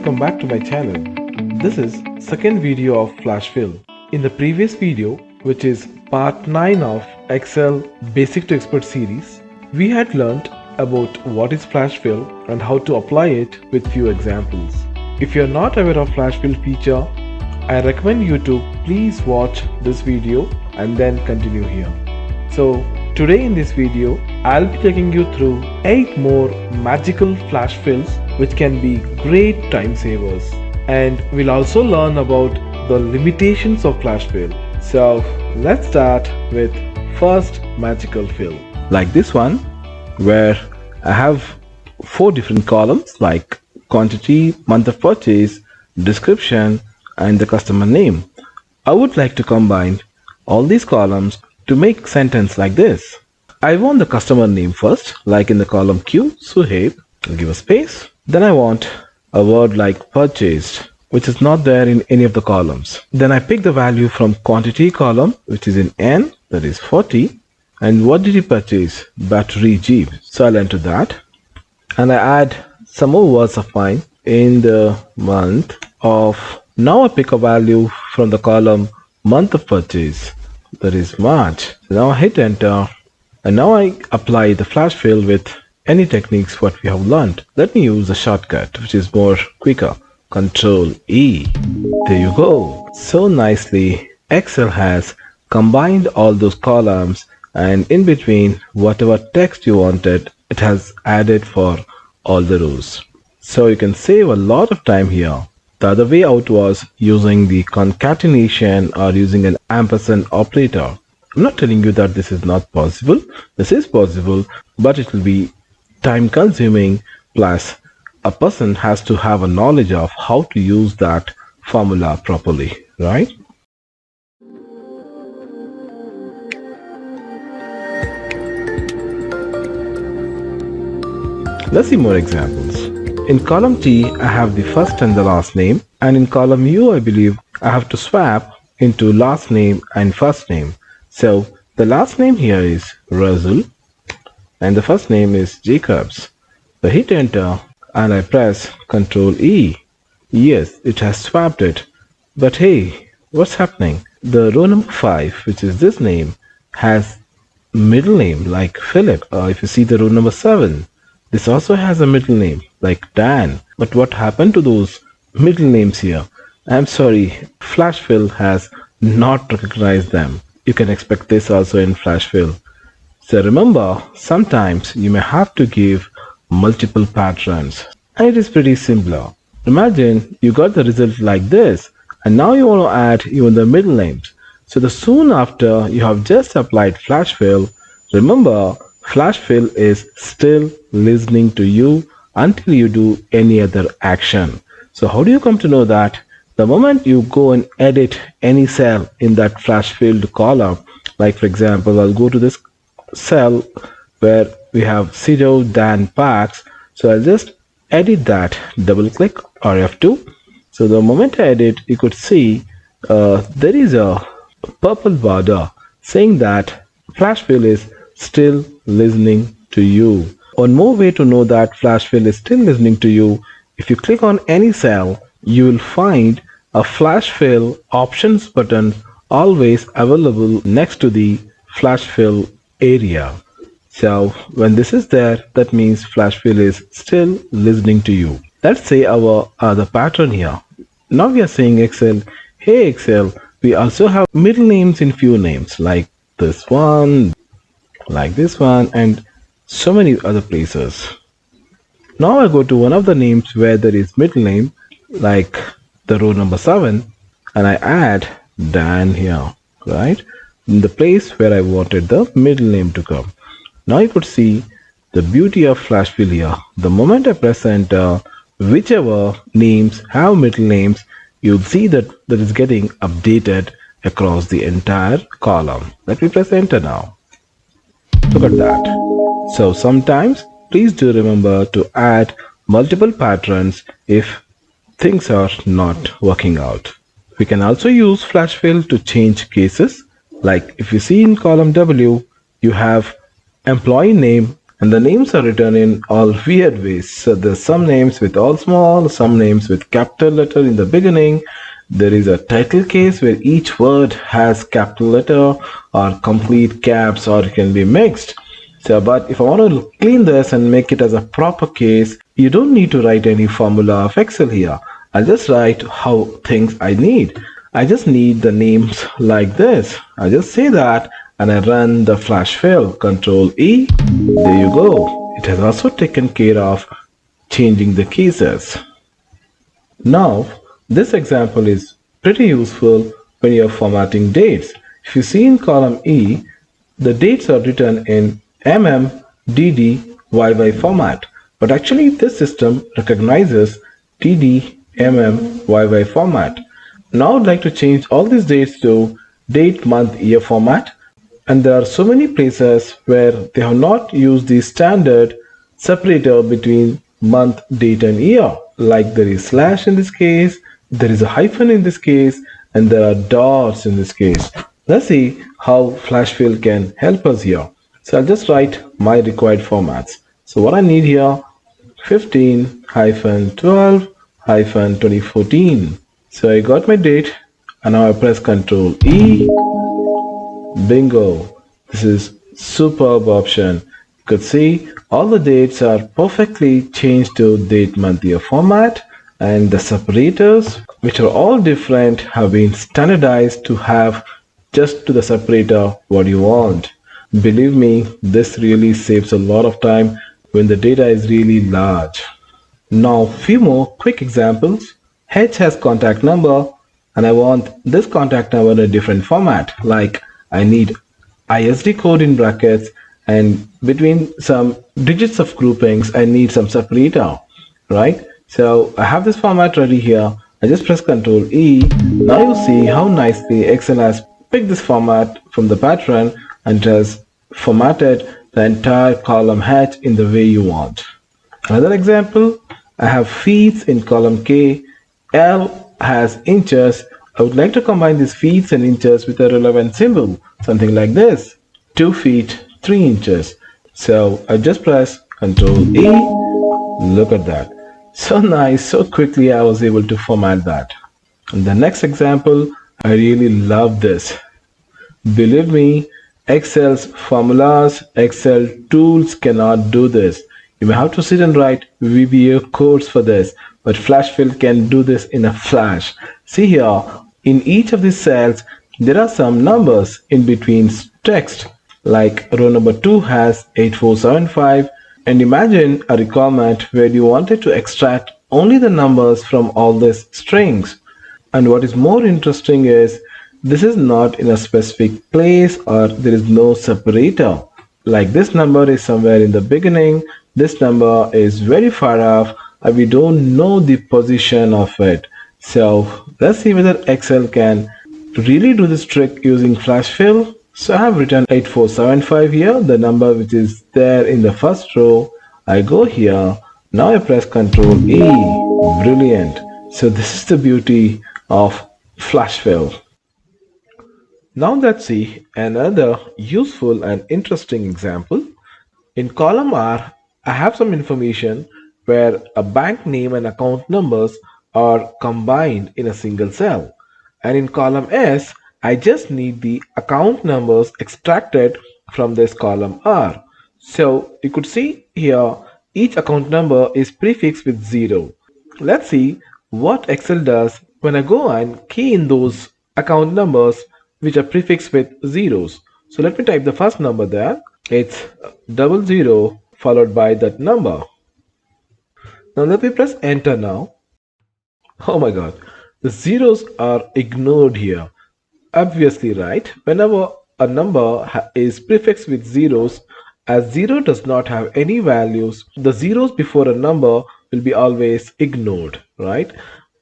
welcome back to my channel. This is second video of Flash Fill. In the previous video, which is part 9 of Excel Basic to Expert series, we had learnt about what is Flash Fill and how to apply it with few examples. If you are not aware of Flash Fill feature, I recommend you to please watch this video and then continue here. So today in this video, I'll be taking you through 8 more magical flash fills which can be great time savers. And we'll also learn about the limitations of flash fill. So let's start with first magical fill. Like this one, where I have 4 different columns like quantity, month of purchase, description, and the customer name. I would like to combine all these columns to make sentence like this. I want the customer name first, like in the column Q, Suhaib. I'll give a space. Then I want a word like purchased, which is not there in any of the columns. Then I pick the value from quantity column, which is in N, that is 40. And what did he purchase? Battery Jeep. So I'll enter that. And I add some more words of mine in the month of. Now I pick a value from the column month of purchase, that is March. So now I hit enter, and now I apply the flash fill with any techniques what we have learned. Let me use a shortcut which is more quicker. Control E. There you go. So nicely Excel has combined all those columns, and in between whatever text you wanted, it has added for all the rows. So you can save a lot of time here. The other way out was using the concatenation or using an ampersand operator. I'm not telling you that this is not possible. This is possible, but it will be time consuming, plus a person has to have a knowledge of how to use that formula properly, right? Let's see more examples. In column T, I have the first and the last name, and in column U, I believe I have to swap into last name and first name. So the last name here is Rasul, and the first name is Jacobs. So hit enter, and I press Ctrl E. Yes, it has swapped it. But hey, what's happening? The row number 5, which is this name, has middle name like Philip. If you see the row number 7, this also has a middle name like Dan. But what happened to those middle names here? I'm sorry, Flash Fill has not recognized them. You can expect this also in Flash Fill. So remember, sometimes you may have to give multiple patterns, and it is pretty simpler. Imagine you got the result like this, and now you want to add even the middle names. So the soon after you have just applied Flash Fill, remember Flash Fill is still listening to you until you do any other action. So how do you come to know that? The moment you go and edit any cell in that flash filled column, like for example, I'll go to this cell where we have Sido Dan Parks. So I'll just edit that, double click or F2. So the moment I edit, you could see there is a purple border saying that Flash Fill is still listening to you. One more way to know that Flash Fill is still listening to you, if you click on any cell, you will find a Flash Fill options button always available next to the Flash Fill area. So when this is there, that means Flash Fill is still listening to you. Let's say our other pattern here. Now we are saying Excel, hey Excel, we also have middle names in few names like this one, like this one, and so many other places. Now I go to one of the names where there is middle name, like the row number 7, and I add Dan here, right? In the place where I wanted the middle name to come. Now you could see the beauty of Flash Fill here. The moment I press enter, whichever names have middle names, you'll see that that is getting updated across the entire column. Let me press enter now. Look at that. So sometimes please do remember to add multiple patterns if things are not working out. We can also use Flash Fill to change cases. Like if you see in column W, you have employee name and the names are written in all weird ways. So there's some names with all small, some names with capital letter in the beginning. There is a title case where each word has capital letter or complete caps, or it can be mixed. So, but if I want to clean this and make it as a proper case, you don't need to write any formula of Excel here. I'll just write how things I need. I just need the names like this. I just say that and I run the flash fill. Control E. There you go. It has also taken care of changing the cases. Now, this example is pretty useful when you're formatting dates. If you see in column E, the dates are written in DD, YY format. But actually, this system recognizes DD, YY format. Now I'd like to change all these dates to date, month, year format. And there are so many places where they have not used the standard separator between month, date, and year. Like there is slash in this case, there is a hyphen in this case, and there are dots in this case. Let's see how flash fill can help us here. So I'll just write my required formats. So what I need here, 15-12-2014. So I got my date, and now I press Control E. Bingo! This is superb option. You could see all the dates are perfectly changed to date, month, year format, and the separators, which are all different, have been standardized to have just to the separator what you want. Believe me, this really saves a lot of time when the data is really large. Now, few more quick examples. H has contact number, and I want this contact number in a different format. Like I need ISD code in brackets, and between some digits of groupings, I need some separator, right? So I have this format ready here. I just press Control E. Now you see how nicely Excel has picked this format from the pattern and it has formatted the entire column H in the way you want. Another example, I have feet in column K. L has inches. I would like to combine these feet and inches with a relevant symbol, something like this, 2 feet, 3 inches. So I just press Control E. Look at that. So nice, so quickly I was able to format that. And the next example, I really love this. Believe me, Excel's formulas, Excel tools cannot do this. You may have to sit and write VBA codes for this, but Flash Fill can do this in a flash. See here, in each of these cells, there are some numbers in between text, like row number 2 has 8475, and imagine a requirement where you wanted to extract only the numbers from all these strings. And what is more interesting is, this is not in a specific place or there is no separator. Like this number is somewhere in the beginning, this number is very far off, and we don't know the position of it. So let's see whether Excel can really do this trick using flash fill. So I have written 8475 here, the number which is there in the first row. I go here, now I press Control E. Brilliant. So this is the beauty of flash fill. Now let's see another useful and interesting example. In column R, I have some information where a bank name and account numbers are combined in a single cell. And in column S, I just need the account numbers extracted from this column R. So you could see here, each account number is prefixed with 0. Let's see what Excel does when I go and key in those account numbers which are prefixed with zeros. So let me type the first number there. It's 00 followed by that number. Now let me press enter now. Oh my god, the zeros are ignored here. Obviously, right? Whenever a number is prefixed with zeros, as 0 does not have any values, the zeros before a number will be always ignored, right?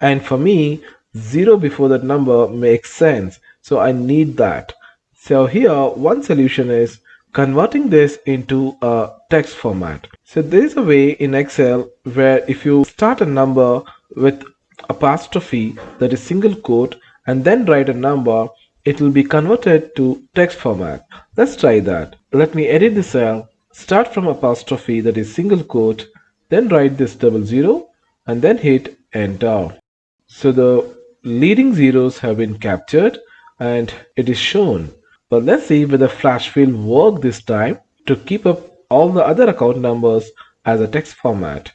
And for me, 0 before that number makes sense. So I need that. So here, one solution is converting this into a text format. So there is a way in Excel where if you start a number with apostrophe, that is single quote, and then write a number, it will be converted to text format. Let's try that. Let me edit the cell start from apostrophe, that is single quote, then write this double zero and then hit enter. So the leading zeros have been captured and it is shown. But let's see whether Flash will work this time to keep up all the other account numbers as a text format.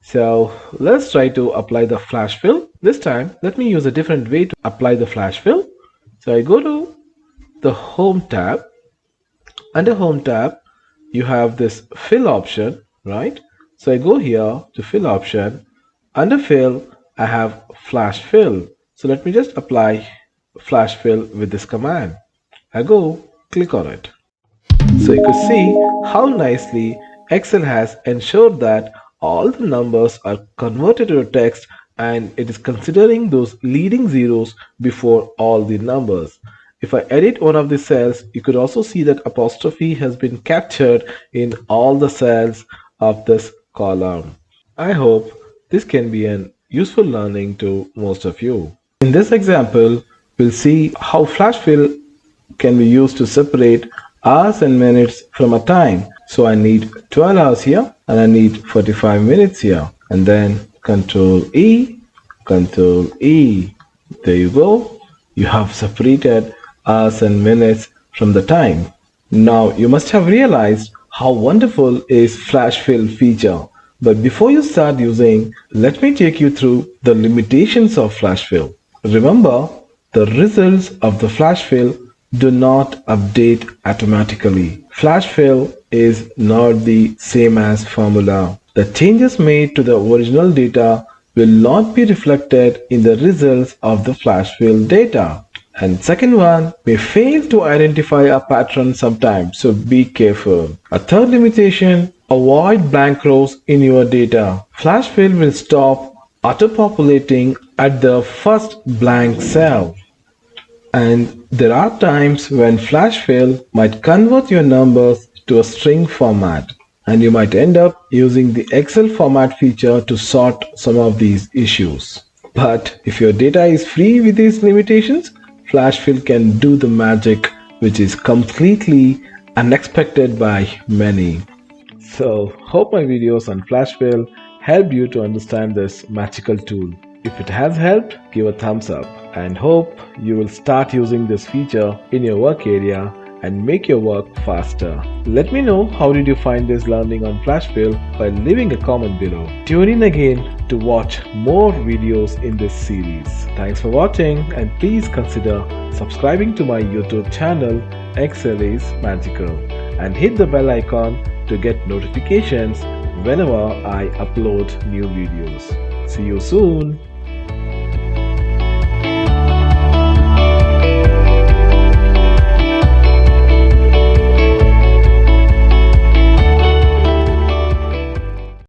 So let's try to apply the flash fill. This time, let me use a different way to apply the flash fill. So I go to the Home tab. Under Home tab, you have this fill option, right? So I go here to fill option. Under fill, I have flash fill. So let me just apply flash fill with this command. I go click on it. So you could see how nicely Excel has ensured that all the numbers are converted to text and it is considering those leading zeros before all the numbers. If I edit one of the cells, you could also see that apostrophe has been captured in all the cells of this column. I hope this can be an useful learning to most of you. In this example, we'll see how flash fill can be used to separate hours and minutes from a time. So I need 12 hours here and I need 45 minutes here. And then Control E, Control E. There you go. You have separated hours and minutes from the time. Now you must have realized how wonderful is flash fill feature. But before you start using, let me take you through the limitations of flash fill. Remember, the results of the flash fill do not update automatically. Flash fill is not the same as formula. The changes made to the original data will not be reflected in the results of the flash fill data. And second one, may fail to identify a pattern sometimes, so be careful. A third limitation, avoid blank rows in your data. Flash fill will stop auto-populating at the first blank cell. And there are times when flash fill might convert your numbers to a string format, and you might end up using the Excel format feature to sort some of these issues. But if your data is free with these limitations, flash fill can do the magic, which is completely unexpected by many. So, hope my videos on flash fill helped you to understand this magical tool. If it has helped, give a thumbs up and hope you will start using this feature in your work area and make your work faster. Let me know how did you find this learning on flash fill by leaving a comment below. Tune in again to watch more videos in this series. Thanks for watching and please consider subscribing to my YouTube channel Excel is Magical and hit the bell icon to get notifications whenever I upload new videos. See you soon.